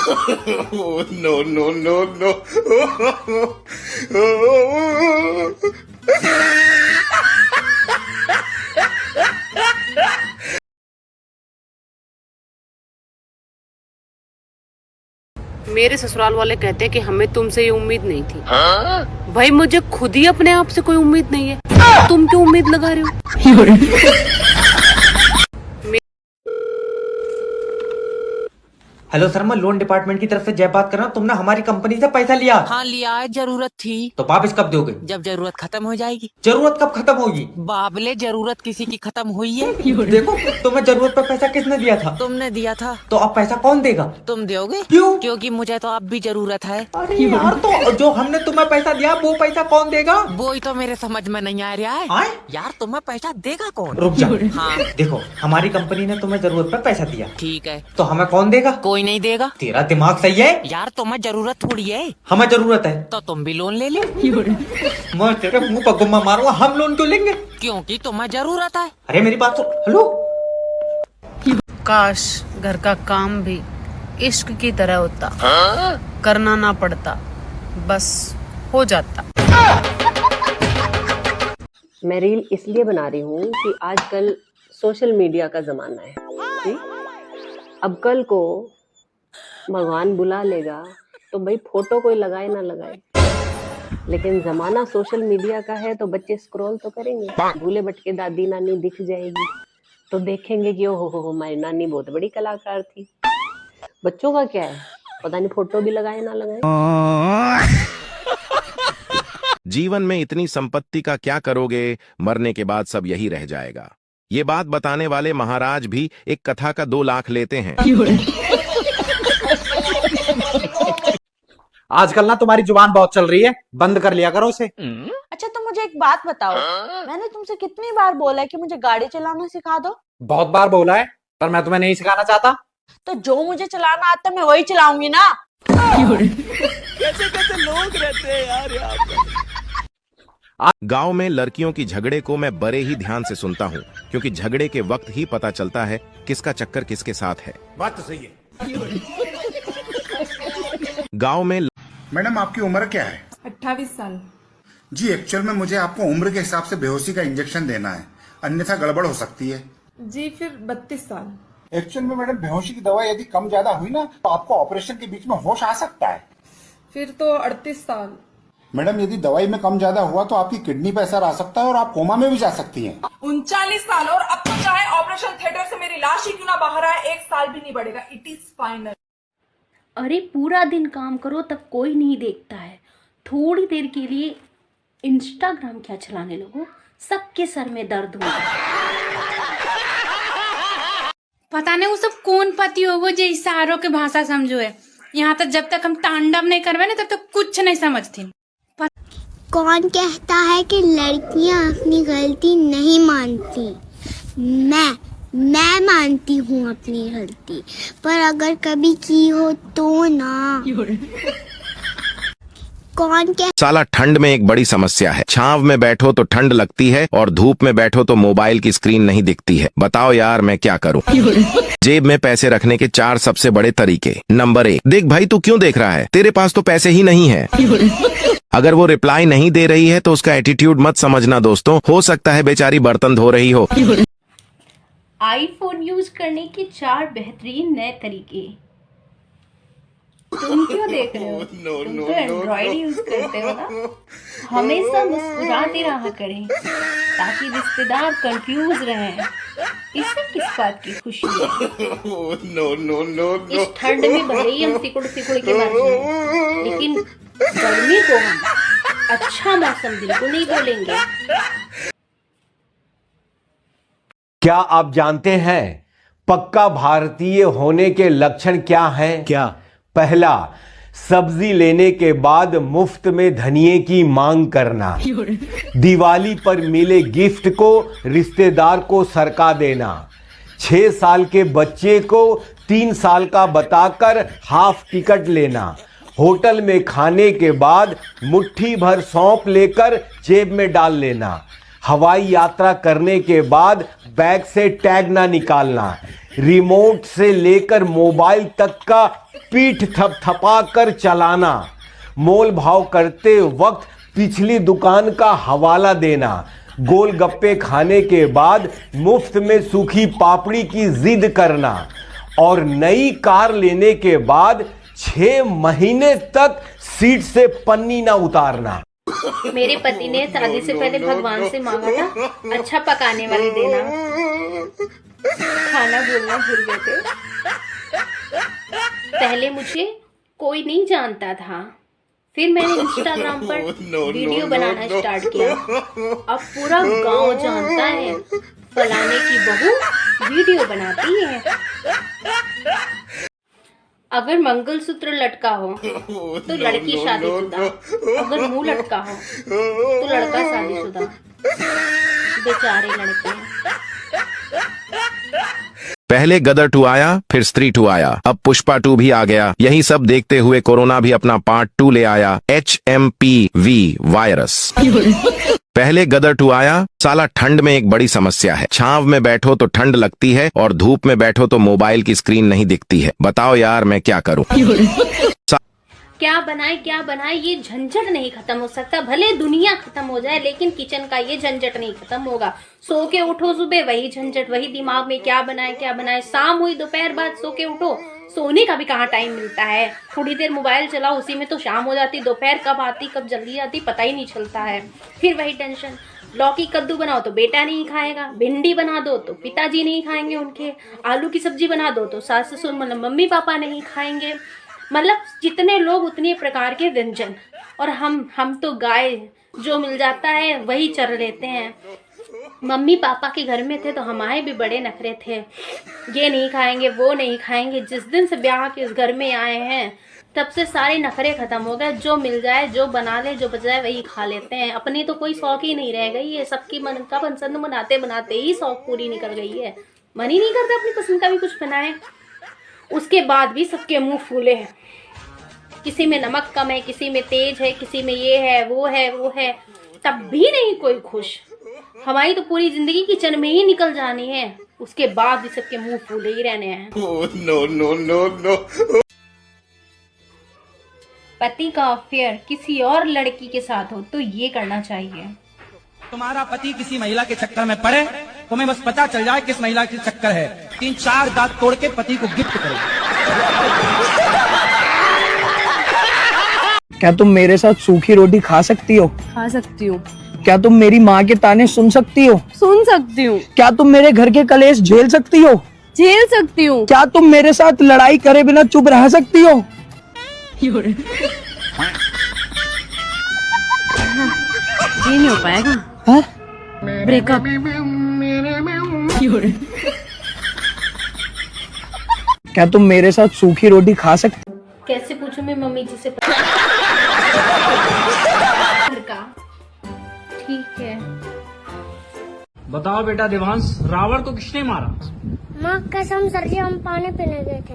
No, no, no, no. मेरे ससुराल वाले कहते हैं कि हमें तुमसे ये उम्मीद नहीं थी। भाई मुझे खुद ही अपने आप से कोई उम्मीद नहीं है, तुम क्यों उम्मीद लगा रहे हो? हेलो सर, मैं लोन डिपार्टमेंट की तरफ से जय बात कर रहा हूँ। तुमने हमारी कंपनी से पैसा लिया? हाँ लिया है, जरूरत थी। तो वापस कब दोगे? जब जरूरत खत्म हो जाएगी। जरूरत कब खत्म होगी? बाबले, जरूरत किसी की खत्म हुई है? देखो, तुम्हें जरूरत पर पैसा किसने दिया था? तुमने दिया था। तो अब पैसा कौन देगा? तुम दोगे। क्यों? क्योंकि मुझे तो अब भी जरूरत है। अरे यार, तो जो हमने तुम्हें पैसा दिया वो पैसा कौन देगा? वो ही तो मेरे समझ में नहीं आ रहा है। आए? यार तुम्हें पैसा देगा कौन? रुक जा। हाँ देखो, हमारी कंपनी ने तुम्हें जरूरत पर पैसा दिया, ठीक है। तो हमें कौन देगा? कोई नहीं देगा। तेरा दिमाग सही है? यार तुम्हें जरूरत थोड़ी है। हमें जरूरत है तो तुम भी लोन ले लो। मैं तेरे मुंह पर गुम्मा मारूंगा। हम लोन क्यों लेंगे? क्योंकि तुम्हें जरूरत है। अरे मेरी बात सुन। हेलो, काश घर का काम भी इश्क की तरह होता, करना ना पड़ता, बस हो जाता। मैं रील इसलिए बना रही हूँ कि आजकल सोशल मीडिया का जमाना है। अब कल को भगवान बुला लेगा तो भाई फोटो कोई लगाए ना लगाए, लेकिन जमाना सोशल मीडिया का है तो बच्चे स्क्रॉल तो करेंगे। भूले भटके दादी नानी दिख जाएगी तो देखेंगे कि ओहो हमारी नानी बहुत बड़ी कलाकार थी। बच्चों का क्या है, पता नहीं फोटो भी लगाए ना लगाए। जीवन में इतनी संपत्ति का क्या करोगे, मरने के बाद सब यही रह जाएगा। ये बात बताने वाले महाराज भी एक कथा का 2 लाख लेते हैं। आजकल ना तुम्हारी जुबान बहुत चल रही है, बंद कर लिया करो उसे। अच्छा तो मुझे एक बात बताओ, मैंने तुमसे कितनी बार बोला है कि मुझे गाड़ी चलाना सिखा दो? बहुत बार बोला है, पर मैं तुम्हें नहीं सिखाना चाहता। तो जो मुझे चलाना आता है मैं वही चलाऊंगी ना। कैसे कैसे लोग रहते हैं यार यहाँ पे। गांव में लड़कियों की झगड़े को मैं बड़े ही ध्यान से सुनता हूँ, क्योंकि झगड़े के वक्त ही पता चलता है किसका चक्कर किसके साथ है। बात तो सही है। गांव में मैडम आपकी उम्र क्या है? 28 साल। जी एक्चुअल में मुझे आपको उम्र के हिसाब से बेहोशी का इंजेक्शन देना है, अन्यथा गड़बड़ हो सकती है। जी फिर 32 साल। एक्चुअल में मैडम बेहोशी की दवा यदि कम ज्यादा हुई ना तो आपको ऑपरेशन के बीच में होश आ सकता है। फिर तो 38 साल। मैडम यदि दवाई में कम ज्यादा हुआ तो आपकी किडनी पे असर आ सकता है और आप कोमा में भी जा सकती हैं। 39 साल और अब तो चाहे ऑपरेशन थिएटर से मेरी लाश ही क्यों ना बाहर आए, 1 साल भी नहीं बढ़ेगा। It is final. अरे पूरा दिन काम करो तब कोई नहीं देखता है, थोड़ी देर के लिए इंस्टाग्राम क्या चलाने लगो, सबके सर में दर्द होगा। पता नहीं वो सब कौन पति होगो जो इशारों के भाषा समझो है। यहाँ तक जब तक हम तांडव नहीं करवे ना तब तक कुछ नहीं समझती। कौन कहता है कि लड़कियां अपनी गलती नहीं मानती? मैं मानती हूँ अपनी गलती, पर अगर कभी की हो तो ना। कौन क्या? साला ठंड में एक बड़ी समस्या है। छांव में बैठो तो ठंड लगती है और धूप में बैठो तो मोबाइल की स्क्रीन नहीं दिखती है। बताओ यार मैं क्या करूं? जेब में पैसे रखने के 4 सबसे बड़े तरीके। नंबर 1, देख भाई तू क्यों देख रहा है, तेरे पास तो पैसे ही नहीं है। अगर वो रिप्लाई नहीं दे रही है तो उसका एटीट्यूड मत समझना दोस्तों, हो सकता है बेचारी बर्तन धो रही हो। आईफोन यूज करने के 4 बेहतरीन नए तरीके। तुम क्यों देख रहे हो? तुम तो एंड्रॉइड यूज करते हो ना। हमेशा मुस्कुराते रहा करें ताकि रिश्तेदार कंफ्यूज रहें। इसमें किस बात की खुशी है? इस ठंड में भले ही हम सिकुड़ सिकुड़ के मर जाएं, लेकिन गर्मी को हम अच्छा मौसम बिल्कुल नहीं बोलेंगे। क्या आप जानते हैं पक्का भारतीय होने के लक्षण क्या हैं? क्या? पहला, सब्जी लेने के बाद मुफ्त में धनिये की मांग करना। दिवाली पर मिले गिफ्ट को रिश्तेदार को सरका देना। 6 साल के बच्चे को 3 साल का बताकर हाफ टिकट लेना। होटल में खाने के बाद मुट्ठी भर सौंफ लेकर जेब में डाल लेना। हवाई यात्रा करने के बाद बैग से टैग ना निकालना, रिमोट से लेकर मोबाइल तक का पीठ थपथपा कर चलाना, मोल भाव करते वक्त पिछली दुकान का हवाला देना, गोलगप्पे खाने के बाद मुफ्त में सूखी पापड़ी की जिद करना और नई कार लेने के बाद 6 महीने तक सीट से पन्नी ना उतारना। मेरे पति ने शादी से पहले भगवान से मांगा था अच्छा पकाने वाली देना, खाना बोलना भूल गए थे। पहले मुझे कोई नहीं जानता था, फिर मैंने इंस्टाग्राम पर वीडियो बनाना स्टार्ट किया। अब पूरा गांव जानता है फलाने की बहू वीडियो बनाती है। अगर मंगलसूत्र लटका हो तो लड़की शादीशुदा, अगर मुंह लटका हो तो लड़का शादीशुदा। बेचारे लड़के हैं। पहले गदर 2 आया, फिर स्त्री 2 आया, अब पुष्पा 2 भी आ गया। यही सब देखते हुए कोरोना भी अपना पार्ट 2 ले आया, HMPV वायरस। पहले गदर 2 आया, साला ठंड में एक बड़ी समस्या है। छांव में बैठो तो ठंड लगती है और धूप में बैठो तो मोबाइल की स्क्रीन नहीं दिखती है। बताओ यार मैं क्या करूं। क्या बनाए ये झंझट नहीं खत्म हो सकता। भले दुनिया खत्म हो जाए लेकिन किचन का ये झंझट नहीं खत्म होगा। सो के उठो सुबह वही झंझट, वही दिमाग में क्या बनाए। शाम हुई दोपहर बाद सो के उठो, सोने का भी कहाँ टाइम मिलता है। थोड़ी देर मोबाइल चलाओ उसी में तो शाम हो जाती, दोपहर कब आती कब जल्दी आती पता ही नहीं चलता है। फिर वही टेंशन, लौकी कद्दू बनाओ तो बेटा नहीं खाएगा, भिंडी बना दो तो पिताजी नहीं खाएंगे उनके, आलू की सब्जी बना दो तो सास ससुर मतलब मम्मी पापा नहीं खाएंगे। मतलब जितने लोग उतने प्रकार के व्यंजन, और हम तो गाय जो मिल जाता है वही चर लेते हैं। मम्मी पापा के घर में थे तो हमारे भी बड़े नखरे थे, ये नहीं खाएंगे वो नहीं खाएंगे। जिस दिन से ब्याह के इस घर में आए हैं तब से सारे नखरे खत्म हो गए। जो मिल जाए जो बना ले जो बच जाए वही खा लेते हैं। अपनी तो कोई शौक ही नहीं रह गई है। सबकी मन का पसंद बनाते बनाते ही शौक पूरी निकल गई है। मन ही नहीं करता अपनी पसंद का भी कुछ बनाए। उसके बाद भी सबके मुंह फूले हैं। किसी में नमक कम है, किसी में तेज है, किसी में ये है वो है, तब भी नहीं कोई खुश। हमारी तो पूरी जिंदगी किचन में ही निकल जानी है, उसके बाद भी सबके मुंह फूले ही रहने हैं। नो। पति का अफेयर किसी और लड़की के साथ हो तो ये करना चाहिए। तुम्हारा पति किसी महिला के चक्कर में पड़े, तुम्हें बस पता चल जाए किस महिला के चक्कर है, 3-4 दांत तोड़ के पति को गिफ्ट करो। क्या तुम मेरे साथ सूखी रोटी खा सकती हो? खा सकती हूँ। क्या तुम मेरी माँ के ताने सुन सकती हो? सुन सकती हूँ। क्या तुम मेरे घर के कलेश झेल सकती हो? झेल सकती हूँ। क्या तुम मेरे साथ लड़ाई करे बिना चुप रह सकती हो? ये नहीं हो पाएगा। ब्रेकअप। क्या तुम मेरे साथ सूखी रोटी खा सकती? कैसे पूछूं मैं मम्मी जी से? ठीक है। बताओ बेटा देवांश, रावण को किसने मारा? माँ कसम सर जी हम पानी पीने गए थे।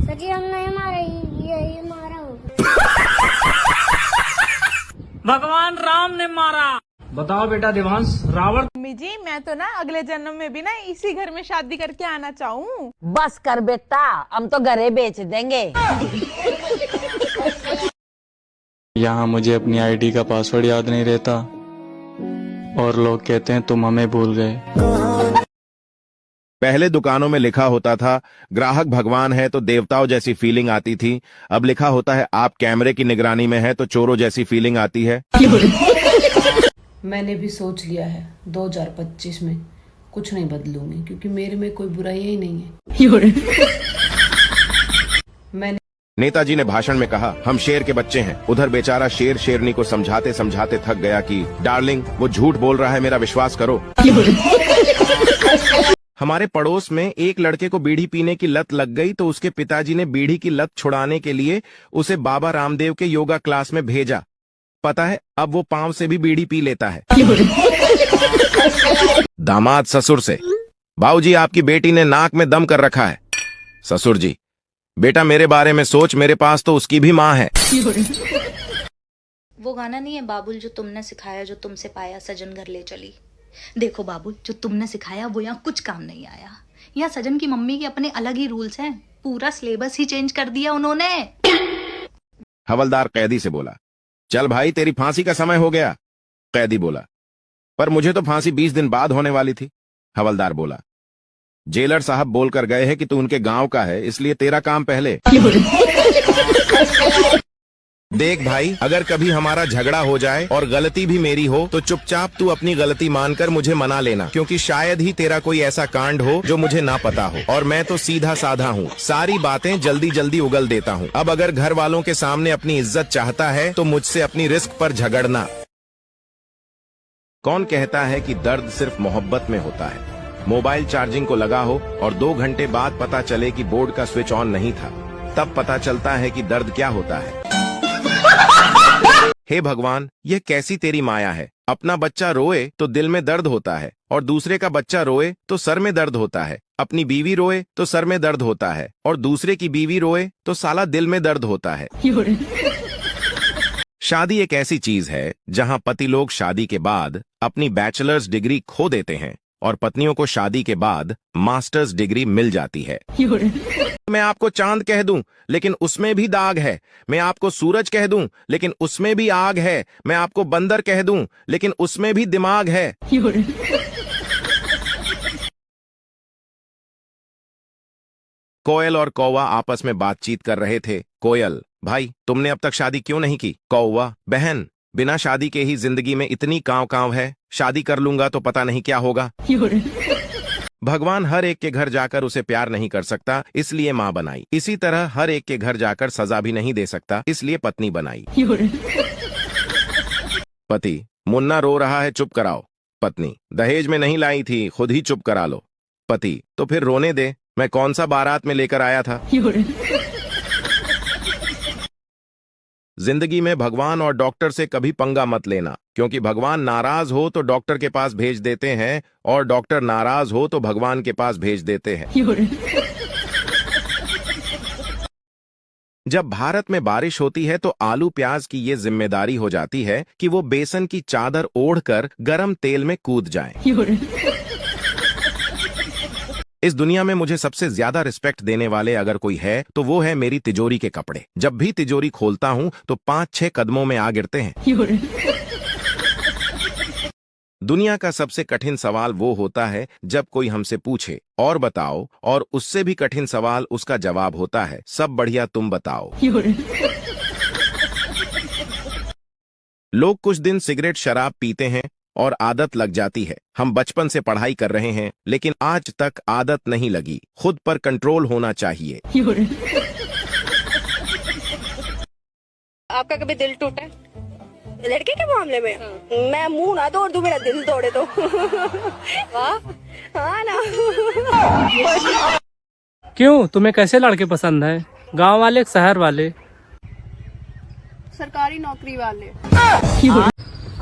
सर जी हम नहीं मारे, ये मारा होगा। भगवान राम ने मारा। बताओ बेटा देवांश, रावण। मम्मी जी मैं तो ना अगले जन्म में भी ना इसी घर में शादी करके आना चाहूँ। बस कर बेटा, हम तो घरे बेच देंगे। यहाँ मुझे अपनी आईडी का पासवर्ड याद नहीं रहता और लोग कहते हैं तुम हमें भूल गए। पहले दुकानों में लिखा होता था ग्राहक भगवान है तो देवताओं जैसी फीलिंग आती थी। अब लिखा होता है आप कैमरे की निगरानी में है तो चोरों जैसी फीलिंग आती है। मैंने भी सोच लिया है 2025 में कुछ नहीं बदलूंगी, क्योंकि मेरे में कोई बुराई ही नहीं है। मैंने नेताजी ने भाषण में कहा हम शेर के बच्चे हैं। उधर बेचारा शेर शेरनी को समझाते समझाते थक गया कि डार्लिंग वो झूठ बोल रहा है, मेरा विश्वास करो। हमारे पड़ोस में एक लड़के को बीड़ी पीने की लत लग गई तो उसके पिताजी ने बीड़ी की लत छुड़ाने के लिए उसे बाबा रामदेव के योगा क्लास में भेजा। पता है अब वो पांव से भी बीड़ी पी लेता है। दामाद ससुर से, बाबूजी आपकी बेटी ने नाक में दम कर रखा है। ससुर जी, बेटा मेरे बारे में सोच, मेरे पास तो उसकी भी माँ है। वो गाना नहीं है बाबुल जो तुमने सिखाया, जो तुमसे पाया सजन घर ले चली। देखो बाबुल, जो तुमने सिखाया वो यहाँ कुछ काम नहीं आया। यहाँ सजन की मम्मी के अपने अलग ही रूल्स हैं, पूरा सिलेबस ही चेंज कर दिया उन्होंने। हवलदार कैदी से बोला, चल भाई तेरी फांसी का समय हो गया। कैदी बोला, पर मुझे तो फांसी 20 दिन बाद होने वाली थी। हवलदार बोला, जेलर साहब बोलकर गए हैं कि तू उनके गांव का है, इसलिए तेरा काम पहले। देख भाई, अगर कभी हमारा झगड़ा हो जाए और गलती भी मेरी हो तो चुपचाप तू अपनी गलती मानकर मुझे मना लेना, क्योंकि शायद ही तेरा कोई ऐसा कांड हो जो मुझे ना पता हो, और मैं तो सीधा साधा हूँ, सारी बातें जल्दी जल्दी उगल देता हूँ। अब अगर घर वालों के सामने अपनी इज्जत चाहता है तो मुझसे अपनी रिस्क पर झगड़ना। कौन कहता है कि दर्द सिर्फ मोहब्बत में होता है? मोबाइल चार्जिंग को लगा हो और 2 घंटे बाद पता चले कि बोर्ड का स्विच ऑन नहीं था, तब पता चलता है कि दर्द क्या होता है। हे भगवान, यह कैसी तेरी माया है। अपना बच्चा रोए तो दिल में दर्द होता है, और दूसरे का बच्चा रोए तो सर में दर्द होता है। अपनी बीवी रोए तो सर में दर्द होता है, और दूसरे की बीवी रोए तो साला दिल में दर्द होता है। शादी एक ऐसी चीज है जहां पति लोग शादी के बाद अपनी बैचलर्स डिग्री खो देते हैं और पत्नियों को शादी के बाद मास्टर्स डिग्री मिल जाती है। मैं आपको चांद कह दूं लेकिन उसमें भी दाग है, मैं आपको सूरज कह दूं लेकिन उसमें भी आग है, मैं आपको बंदर कह दूं लेकिन उसमें भी दिमाग है। कोयल और कौवा आपस में बातचीत कर रहे थे। कोयल, भाई तुमने अब तक शादी क्यों नहीं की? कौवा, बहन बिना शादी के ही जिंदगी में इतनी कांव है, शादी कर लूंगा तो पता नहीं क्या होगा। भगवान हर एक के घर जाकर उसे प्यार नहीं कर सकता, इसलिए माँ बनाई। इसी तरह हर एक के घर जाकर सजा भी नहीं दे सकता, इसलिए पत्नी बनाई। पति, मुन्ना रो रहा है, चुप कराओ। पत्नी, दहेज में नहीं लाई थी, खुद ही चुप करा लो। पति, तो फिर रोने दे, मैं कौन सा बारात में लेकर आया था। जिंदगी में भगवान और डॉक्टर से कभी पंगा मत लेना, क्योंकि भगवान नाराज हो तो डॉक्टर के पास भेज देते हैं, और डॉक्टर नाराज हो तो भगवान के पास भेज देते हैं। जब भारत में बारिश होती है तो आलू प्याज की ये जिम्मेदारी हो जाती है कि वो बेसन की चादर ओढ़कर गरम तेल में कूद जाएं। इस दुनिया में मुझे सबसे ज्यादा रिस्पेक्ट देने वाले अगर कोई है तो वो है मेरी तिजोरी के कपड़े। जब भी तिजोरी खोलता हूं तो 5-6 कदमों में आ गिरते हैं। दुनिया का सबसे कठिन सवाल वो होता है जब कोई हमसे पूछे और बताओ, और उससे भी कठिन सवाल उसका जवाब होता है सब बढ़िया तुम बताओ। लोग कुछ दिन सिगरेट शराब पीते हैं और आदत लग जाती है। हम बचपन से पढ़ाई कर रहे हैं लेकिन आज तक आदत नहीं लगी। खुद पर कंट्रोल होना चाहिए। आपका कभी दिल टूटा है? लड़के के मामले में? मैं मुंह ना तोड़ दूं, मेरा दिल तोड़े तो। वाह, हाँ ना। क्यों, तुम्हें कैसे लड़के पसंद है? गांव वाले, शहर वाले? सरकारी नौकरी वाले।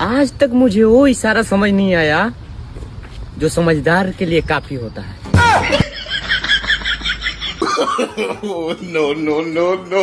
आज तक मुझे वो इशारा समझ नहीं आया जो समझदार के लिए काफी होता है। No no no no.